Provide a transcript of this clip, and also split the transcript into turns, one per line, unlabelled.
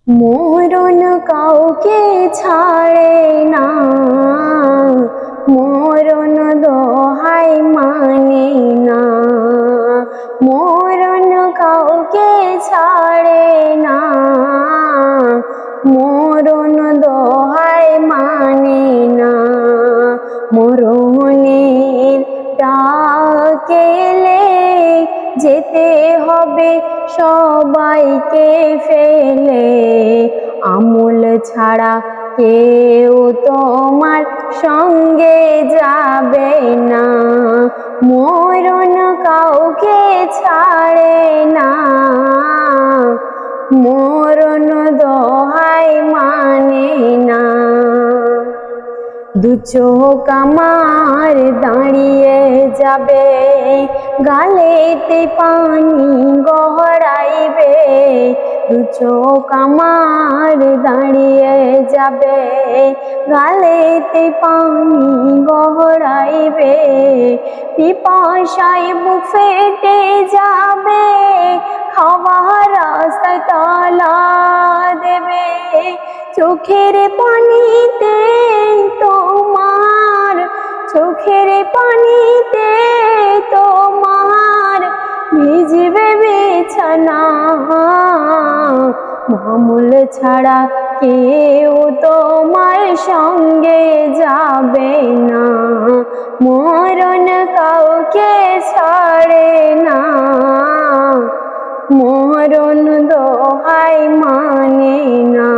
মরণ কাউকে ছাড়ে না, মরণ দোহাই মানে না। মরণ কাউকে ছাড়ে না, মরণ দোহাই মানে না। মরণের ডাকেলে যেতে হবে সবাইকে ফেলে, আমল ছাড়া কেউ তোমার সঙ্গে যাবে না। মরণ কাউকে ছাড়ে না, মরণ দোহাই মানে না। দু চোখ আমার দাঁড়িয়ে যাবে, গালেতে পানি গড়াইবে। দু চোখ আমার দাঁড়িয়ে যাবে, গালেতে পানি গড়াইবে। পিপাসায় বুক ফেটে যাবে, খাওয়ার রাস্তায় তালা দেবে। চোখের পানিতে তোমার, চোখের পানিতে তোমার ভিজবে বিছানা। মামুল ছাড়া কেউ তোমার সঙ্গে যাবে না। মরণ কাউকে ছাড়ে না, মরণ দোহাই মানে না।